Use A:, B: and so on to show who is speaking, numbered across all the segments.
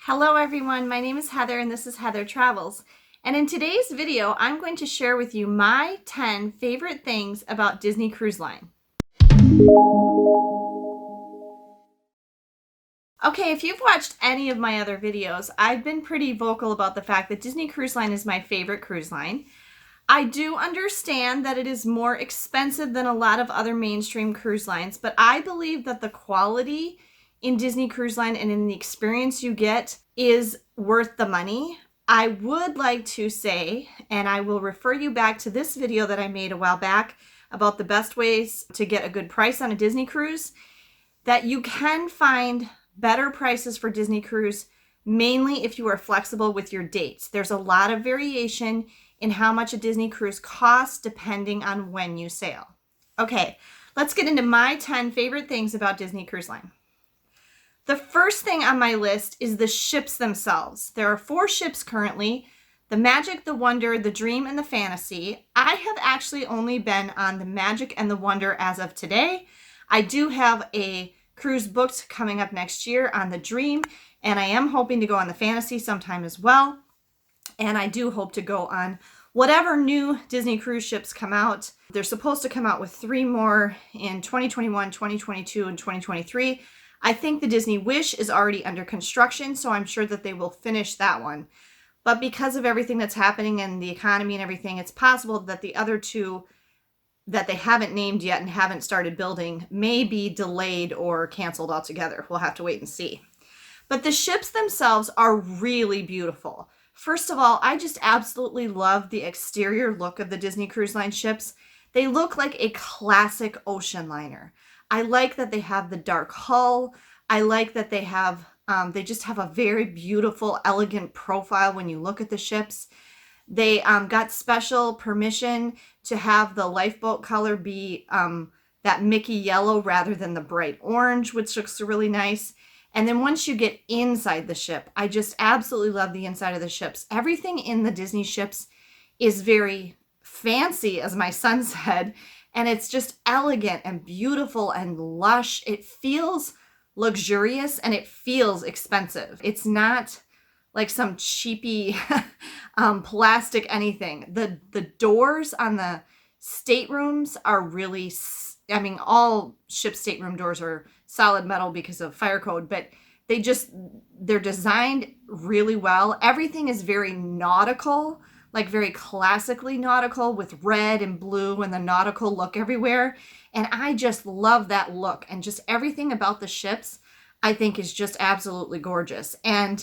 A: Hello everyone, my name is Heather and this is Heather Travels. And in today's video, I'm going to share with you my 10 favorite things about Disney Cruise Line. Okay, if you've watched any of my other videos, I've been pretty vocal about the fact that Disney Cruise Line is my favorite cruise line. I do understand that it is more expensive than a lot of other mainstream cruise lines, but I believe that the quality in Disney Cruise Line and in the experience you get is worth the money. I would like to say, and I will refer you back to this video that I made a while back about the best ways to get a good price on a Disney cruise, that you can find better prices for Disney cruise, mainly if you are flexible with your dates. There's a lot of variation in how much a Disney cruise costs depending on when you sail. Okay, let's get into my 10 favorite things about Disney Cruise Line. The first thing on my list is the ships themselves. There are 4 ships currently: the Magic, the Wonder, the Dream, and the Fantasy. I have actually only been on the Magic and the Wonder as of today. I do have a cruise booked coming up next year on the Dream, and I am hoping to go on the Fantasy sometime as well. And I do hope to go on whatever new Disney cruise ships come out. They're supposed to come out with 3 more in 2021, 2022, and 2023. I think the Disney Wish is already under construction, so I'm sure that they will finish that one. But because of everything that's happening in the economy and everything, it's possible that the other 2 that they haven't named yet and haven't started building may be delayed or canceled altogether. We'll have to wait and see. But the ships themselves are really beautiful. First of all, I just absolutely love the exterior look of the Disney Cruise Line ships. They look like a classic ocean liner. I like that they have the dark hull. I like that they have, they just have a very beautiful, elegant profile when you look at the ships. They got special permission to have the lifeboat color be that Mickey yellow rather than the bright orange, which looks really nice. And then once you get inside the ship, I just absolutely love the inside of the ships. Everything in the Disney ships is very fancy, as my son said, and it's just elegant and beautiful and lush. It feels luxurious and it feels expensive. It's not like some cheapy plastic anything. The doors on the staterooms are really, I mean, all ship stateroom doors are solid metal because of fire code, but they're designed really well. Everything is very nautical, like very classically nautical, with red and blue and the nautical look everywhere. And I just love that look, and just everything about the ships I think is just absolutely gorgeous. And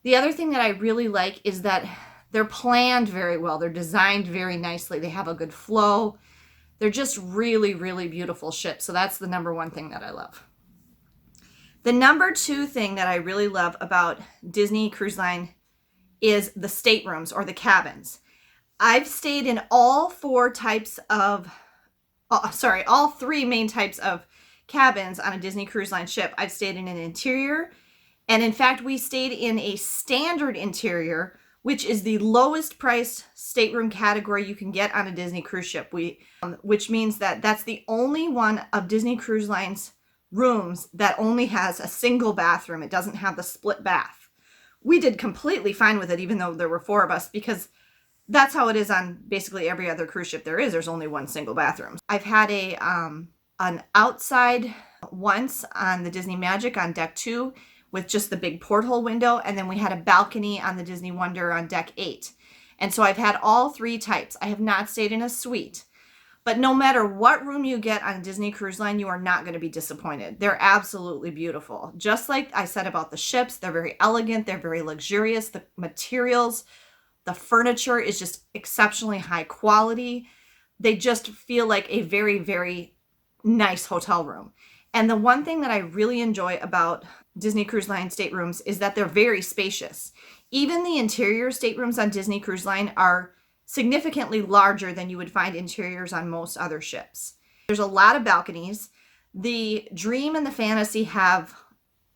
A: the other thing that I really like is that they're planned very well. They're designed very nicely. They have a good flow. They're just really, really beautiful ships. So that's the number one thing that I love. The number 2 thing that I really love about Disney Cruise Line is the staterooms, or the cabins. I've stayed in all 3 main types of cabins on a Disney Cruise Line ship. I've stayed in an interior, and in fact, we stayed in a standard interior, which is the lowest priced stateroom category you can get on a Disney cruise ship. Which means that that's the only one of Disney Cruise Line's rooms that only has a single bathroom. It doesn't have the split bath. We did completely fine with it, even though there were 4 of us, because that's how it is on basically every other cruise ship there is. There's only one single bathroom. I've had an outside once on the Disney Magic on deck 2 with just the big porthole window, and then we had a balcony on the Disney Wonder on deck 8. And so I've had all 3 types. I have not stayed in a suite. But no matter what room you get on Disney Cruise Line, you are not going to be disappointed. They're absolutely beautiful. Just like I said about the ships, they're very elegant, they're very luxurious. The materials, the furniture is just exceptionally high quality. They just feel like a very, very nice hotel room. And the one thing that I really enjoy about Disney Cruise Line staterooms is that they're very spacious. Even the interior staterooms on Disney Cruise Line are significantly larger than you would find interiors on most other ships. There's a lot of balconies. The Dream and the Fantasy have,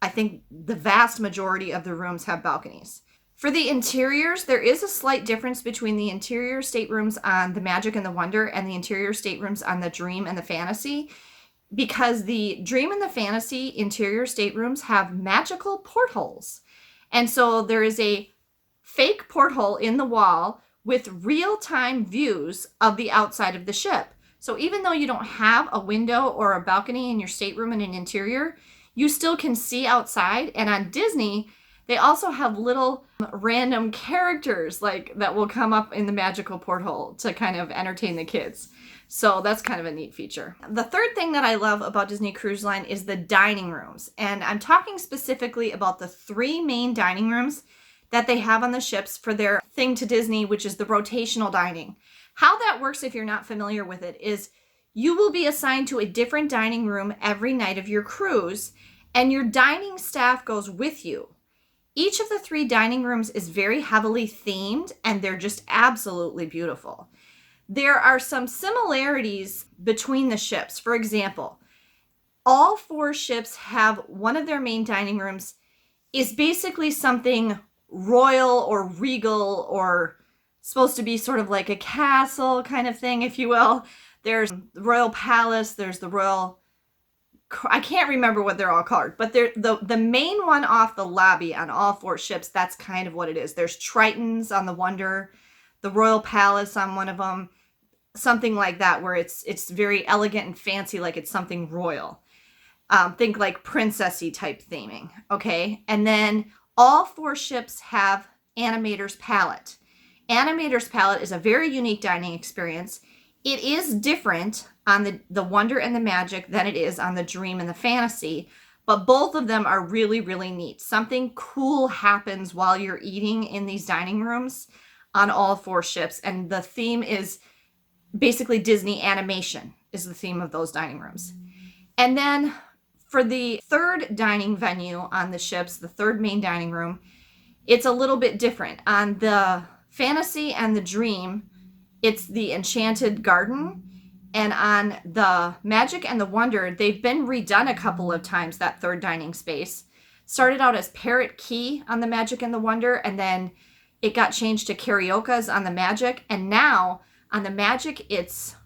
A: I think the vast majority of the rooms have balconies. For the interiors, there is a slight difference between the interior staterooms on the Magic and the Wonder and the interior staterooms on the Dream and the Fantasy, because the Dream and the Fantasy interior staterooms have magical portholes. And so there is a fake porthole in the wall with real-time views of the outside of the ship. So even though you don't have a window or a balcony in your stateroom and an interior, you still can see outside. And on Disney, they also have little random characters like that will come up in the magical porthole to kind of entertain the kids. So that's kind of a neat feature. The third thing that I love about Disney Cruise Line is the dining rooms. And I'm talking specifically about the 3 main dining rooms that they have on the ships for their thing to Disney, which is the rotational dining. How that works, if you're not familiar with it, is you will be assigned to a different dining room every night of your cruise, and your dining staff goes with you. Each of the 3 dining rooms is very heavily themed, and they're just absolutely beautiful. There are some similarities between the ships. For example, all 4 ships have one of their main dining rooms is basically something royal or regal or supposed to be sort of like a castle kind of thing, if you will. There's the Royal Palace, there's the Royal, I can't remember what they're all called, but they're the main one off the lobby on all 4 ships, that's kind of what it is. There's Tritons on the Wonder, the Royal Palace on one of them, something like that, where it's very elegant and fancy, like it's something royal. Think like princessy type theming, okay? And then all 4 ships have Animator's Palette. Animator's Palette is a very unique dining experience. It is different on the Wonder and the Magic than it is on the Dream and the Fantasy, but both of them are really, really neat. Something cool happens while you're eating in these dining rooms on all 4 ships, and the theme is basically Disney animation is the theme of those dining rooms. And then for the 3rd dining venue on the ships, the 3rd main dining room, it's a little bit different. On the Fantasy and the Dream, it's the Enchanted Garden. And on the Magic and the Wonder, they've been redone a couple of times, that 3rd dining space. Started out as Parrot Key on the Magic and the Wonder, and then it got changed to Carioca's on the Magic. And now on the Magic, it's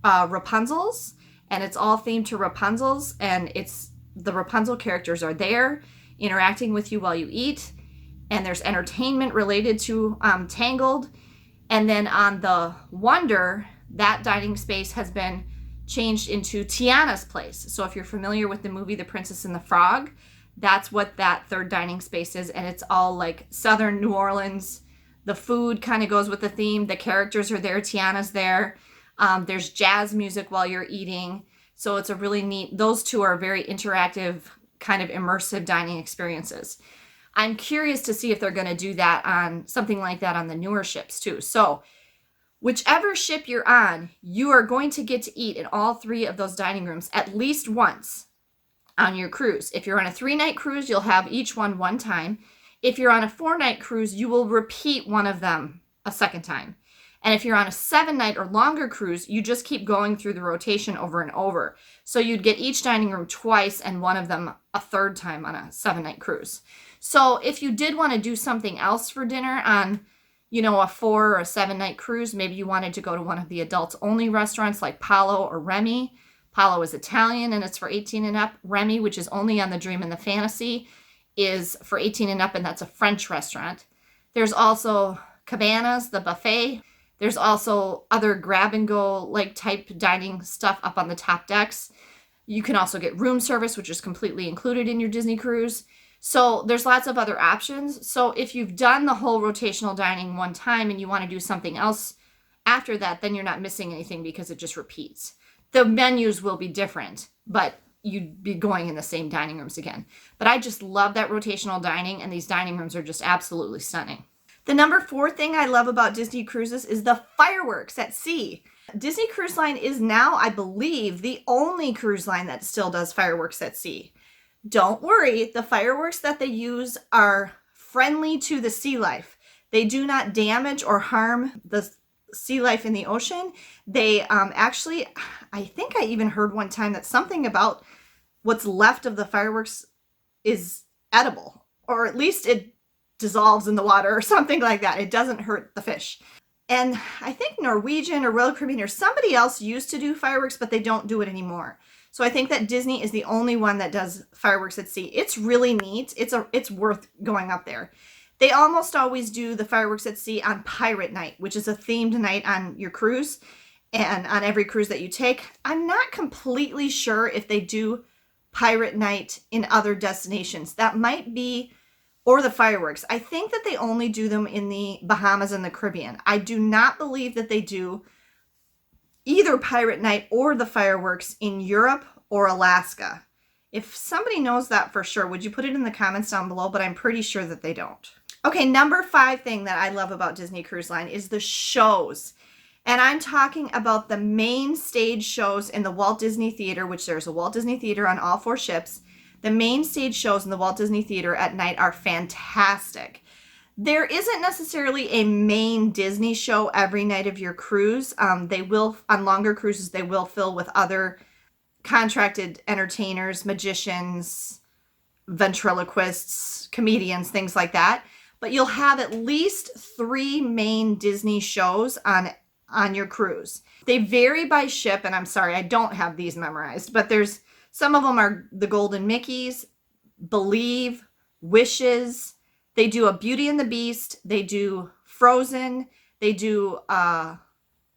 A: Rapunzel's. And it's all themed to Rapunzel's, and it's the Rapunzel characters are there interacting with you while you eat, and there's entertainment related to Tangled. And then on the Wonder, that dining space has been changed into Tiana's place. So if you're familiar with the movie The Princess and the Frog, that's what that 3rd dining space is, and it's all like Southern New Orleans. The food kind of goes with the theme. The characters are there. Tiana's there. There's jazz music while you're eating. So it's a really neat, those 2 are very interactive, kind of immersive dining experiences. I'm curious to see if they're going to do that on something like that on the newer ships too. So whichever ship you're on, you are going to get to eat in all 3 of those dining rooms at least once on your cruise. If you're on a 3-night cruise, you'll have each one time. If you're on a 4-night cruise, you will repeat one of them a 2nd time. And if you're on a 7-night or longer cruise, you just keep going through the rotation over and over. So you'd get each dining room twice and one of them a 3rd time on a 7-night cruise. So if you did want to do something else for dinner on, a 4 or a 7-night cruise, maybe you wanted to go to one of the adults only restaurants like Palo or Remy. Palo is Italian and it's for 18 and up. Remy, which is only on the Dream and the Fantasy, is for 18 and up, and that's a French restaurant. There's also Cabanas, the buffet. There's also other grab-and-go like type dining stuff up on the top decks. You can also get room service, which is completely included in your Disney cruise. So there's lots of other options. So if you've done the whole rotational dining one time and you want to do something else after that, then you're not missing anything because it just repeats. The menus will be different, but you'd be going in the same dining rooms again. But I just love that rotational dining, and these dining rooms are just absolutely stunning. The number 4 thing I love about Disney cruises is the fireworks at sea. Disney Cruise Line is now, I believe, the only cruise line that still does fireworks at sea. Don't worry, the fireworks that they use are friendly to the sea life. They do not damage or harm the sea life in the ocean. They actually, I think I even heard one time that something about what's left of the fireworks is edible, or at least it dissolves in the water or something like that. It doesn't hurt the fish. And I think Norwegian or Royal Caribbean or somebody else used to do fireworks, but they don't do it anymore. So I think that Disney is the only one that does fireworks at sea. It's really neat. It's worth going up there. They almost always do the fireworks at sea on Pirate Night, which is a themed night on your cruise and on every cruise that you take. I'm not completely sure if they do Pirate Night in other destinations. That might be, or the fireworks. I think that they only do them in the Bahamas and the Caribbean. I do not believe that they do either Pirate Night or the fireworks in Europe or Alaska. If somebody knows that for sure, would you put it in the comments down below? But I'm pretty sure that they don't. Okay, number 5 thing that I love about Disney Cruise Line is the shows. And I'm talking about the main stage shows in the Walt Disney Theater, which there's a Walt Disney Theater on all 4 ships. The main stage shows in the Walt Disney Theater at night are fantastic. There isn't necessarily a main Disney show every night of your cruise. They will, on longer cruises, they will fill with other contracted entertainers, magicians, ventriloquists, comedians, things like that. But you'll have at least 3 main Disney shows on your cruise. They vary by ship, and I'm sorry, I don't have these memorized, but there's some of them are the Golden Mickeys, Believe, Wishes. They do a Beauty and the Beast. They do Frozen. They do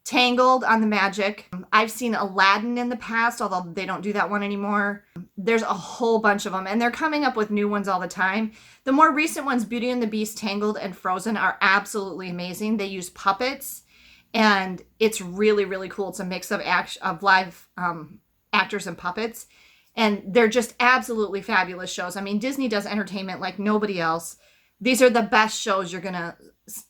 A: Tangled on the Magic. I've seen Aladdin in the past, although they don't do that one anymore. There's a whole bunch of them, and they're coming up with new ones all the time. The more recent ones, Beauty and the Beast, Tangled, and Frozen, are absolutely amazing. They use puppets, and it's really, really cool. It's a mix of live actors and puppets, and they're just absolutely fabulous shows. I mean, Disney does entertainment like nobody else. These are the best shows you're going to,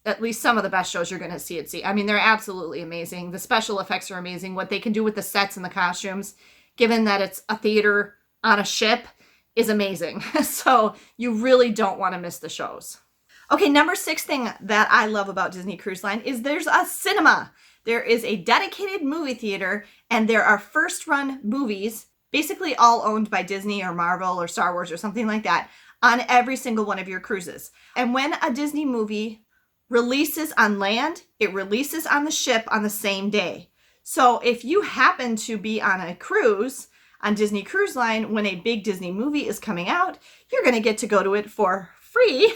A: at least some of the best shows you're going to see at sea. I mean, they're absolutely amazing. The special effects are amazing. What they can do with the sets and the costumes, given that it's a theater on a ship, is amazing. So you really don't want to miss the shows. Okay, number 6 thing that I love about Disney Cruise Line is there's a cinema. There is a dedicated movie theater, and there are first-run movies, basically all owned by Disney or Marvel or Star Wars or something like that, on every single one of your cruises. And when a Disney movie releases on land, it releases on the ship on the same day. So if you happen to be on a cruise on Disney Cruise Line when a big Disney movie is coming out, you're going to get to go to it for free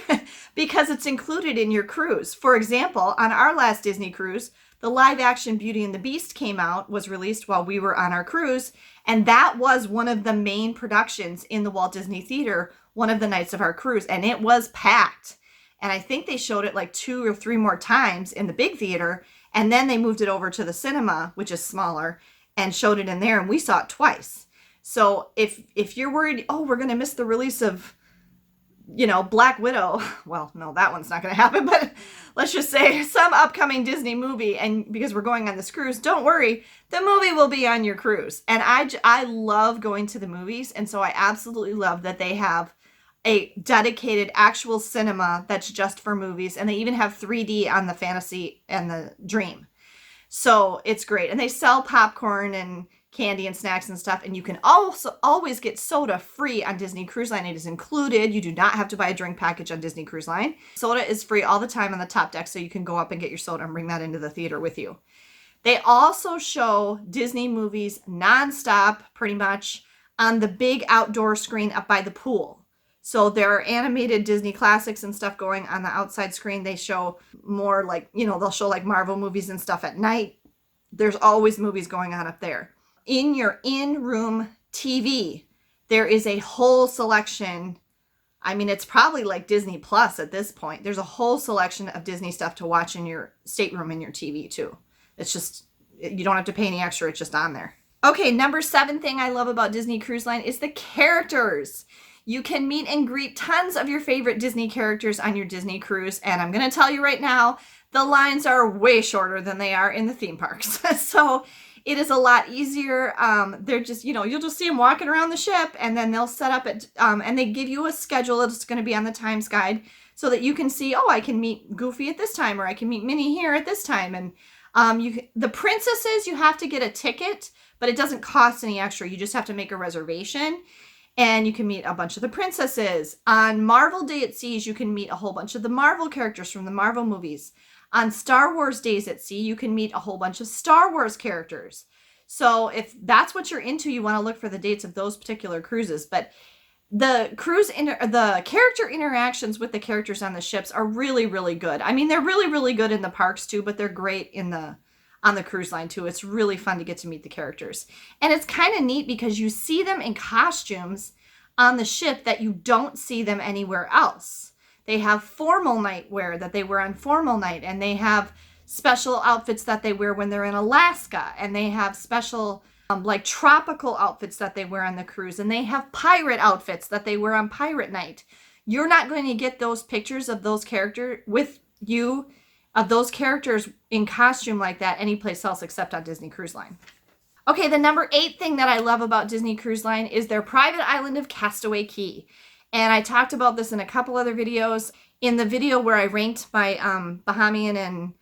A: because it's included in your cruise. For example, on our last Disney cruise, the live action Beauty and the Beast was released while we were on our cruise, and that was one of the main productions in the Walt Disney Theater one of the nights of our cruise, and it was packed. And I think they showed it like 2 or 3 more times in the big theater, and then they moved it over to the cinema, which is smaller, and showed it in there, and we saw it twice. So if you're worried, oh, we're going to miss the release of, Black Widow, well, no, that one's not going to happen, but let's just say some upcoming Disney movie, and because we're going on this cruise, don't worry, the movie will be on your cruise. And I love going to the movies, and so I absolutely love that they have a dedicated actual cinema that's just for movies, and they even have 3D on the Fantasy and the Dream. So it's great. And they sell popcorn and candy and snacks and stuff, and you can also always get soda free on Disney Cruise Line. It is included. You do not have to buy a drink package on Disney Cruise Line. Soda is free all the time on the top deck, so you can go up and get your soda and bring that into the theater with you. They also show Disney movies nonstop, pretty much, on the big outdoor screen up by the pool. So there are animated Disney classics and stuff going on the outside screen. They show more like, they'll show like Marvel movies and stuff at night. There's always movies going on up there. In your in-room TV, there is a whole selection. I mean, it's probably like Disney Plus at this point. There's a whole selection of Disney stuff to watch in your stateroom in your TV too. It's just, you don't have to pay any extra. It's just on there. Okay, number 7 thing I love about Disney Cruise Line is the characters. You can meet and greet tons of your favorite Disney characters on your Disney cruise. And I'm going to tell you right now, the lines are way shorter than they are in the theme parks. So it is a lot easier. They're just, you'll just see them walking around the ship, and then they'll set up it, and they give you a schedule that's going to be on the Times Guide so that you can see, oh, I can meet Goofy at this time, or I can meet Minnie here at this time. And the princesses, you have to get a ticket, but it doesn't cost any extra. You just have to make a reservation, and you can meet a bunch of the princesses. On Marvel Day at Sea, you can meet a whole bunch of the Marvel characters from the Marvel movies. On Star Wars Days at Sea, you can meet a whole bunch of Star Wars characters. So if that's what you're into, you want to look for the dates of those particular cruises. But the the character interactions with the characters on the ships are really, really good. I mean, they're really, really good in the parks too, but they're great on the cruise line too. It's really fun to get to meet the characters. And it's kind of neat because you see them in costumes on the ship that you don't see them anywhere else. They have formal nightwear that they wear on formal night, and they have special outfits that they wear when they're in Alaska, and they have special like tropical outfits that they wear on the cruise, and they have pirate outfits that they wear on pirate night. You're not going to get those pictures of those characters in costume like that anyplace else except on Disney Cruise Line. Okay, the number 8 thing that I love about Disney Cruise Line is their private island of Castaway Cay. And I talked about this in a couple other videos. In the video where I ranked my Bahamian and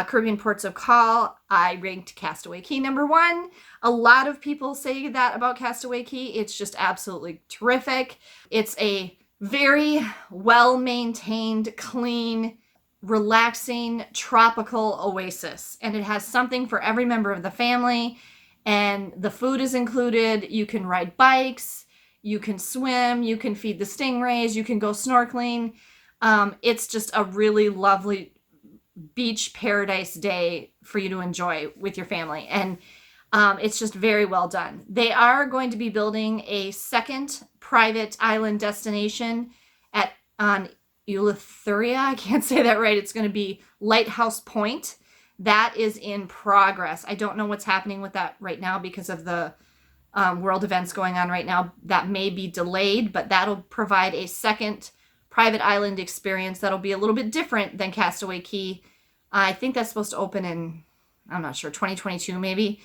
A: Caribbean ports of call, I ranked Castaway Cay number 1. A lot of people say that about Castaway Cay. It's just absolutely terrific. It's a very well-maintained, clean, relaxing, tropical oasis. And it has something for every member of the family. And the food is included. You can ride bikes. You can swim. You can feed the stingrays. You can go snorkeling. It's just a really lovely beach paradise day for you to enjoy with your family. And it's just very well done. They are going to be building a second private island destination on Eleutheria. I can't say that right. It's going to be Lighthouse Point. That is in progress. I don't know what's happening with that right now because of the world events going on right now. That may be delayed, but that'll provide a second private island experience that'll be a little bit different than Castaway Cay. I think that's supposed to open in, I'm not sure, 2022 maybe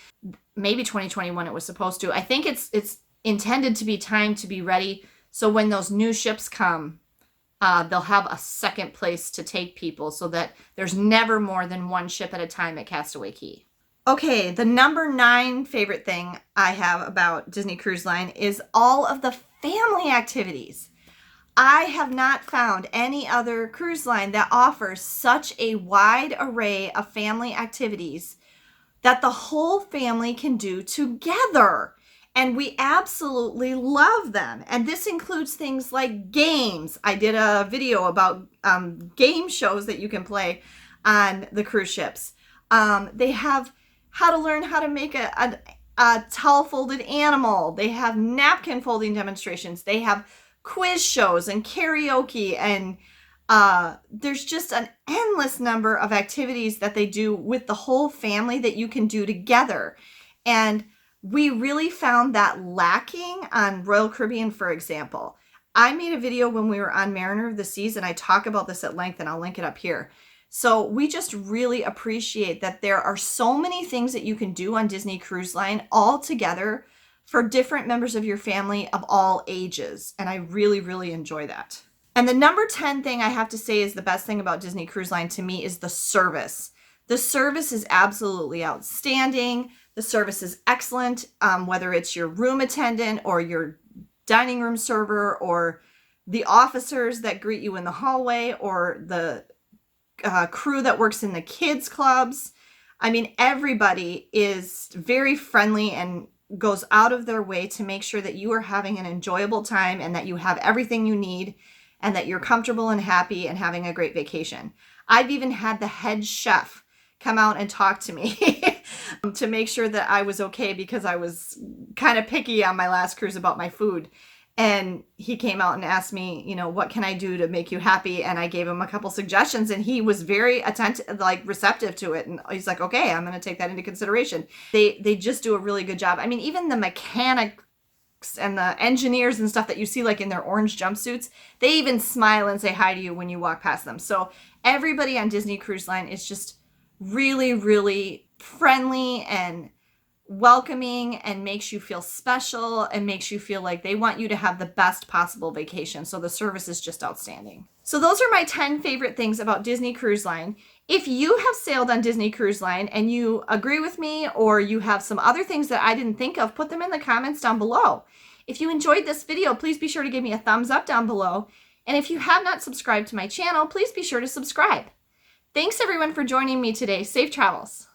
A: 2021 it was supposed to. I think it's intended to be timed to be ready, so when those new ships come, they'll have a second place to take people so that there's never more than one ship at a time at Castaway Cay. Okay, the number 9 favorite thing I have about Disney Cruise Line is all of the family activities. I have not found any other cruise line that offers such a wide array of family activities that the whole family can do together. And we absolutely love them. And this includes things like games. I did a video about game shows that you can play on the cruise ships. They have how to learn how to make a towel folded animal. They have napkin folding demonstrations. They have quiz shows and karaoke, and there's just an endless number of activities that they do with the whole family that you can do together. And we really found that lacking on Royal Caribbean, for example. I made a video when we were on Mariner of the Seas, and I talk about this at length, and I'll link it up here. So we just really appreciate that there are so many things that you can do on Disney Cruise Line all together for different members of your family of all ages. And I really, really enjoy that. And the number 10 thing I have to say is the best thing about Disney Cruise Line to me is the service. The service is absolutely outstanding. The service is excellent, whether it's your room attendant or your dining room server or the officers that greet you in the hallway or the crew that works in the kids clubs. I mean, everybody is very friendly and goes out of their way to make sure that you are having an enjoyable time and that you have everything you need and that you're comfortable and happy and having a great vacation. I've even had the head chef come out and talk to me to make sure that I was okay because I was kind of picky on my last cruise about my food. And he came out and asked me, you know, what can I do to make you happy? And I gave him a couple suggestions, and he was very attentive, like receptive to it. And he's like, okay, I'm going to take that into consideration. They just do a really good job. I mean, even the mechanics and the engineers and stuff that you see like in their orange jumpsuits, they even smile and say hi to you when you walk past them. So everybody on Disney Cruise Line is just really, really friendly and welcoming and makes you feel special and makes you feel like they want you to have the best possible vacation. So the service is just outstanding. So those are my 10 favorite things about Disney Cruise Line. If you have sailed on Disney Cruise Line and you agree with me or you have some other things that I didn't think of, put them in the comments down below. If you enjoyed this video, please be sure to give me a thumbs up down below. And if you have not subscribed to my channel, please be sure to subscribe. Thanks everyone for joining me today. Safe travels.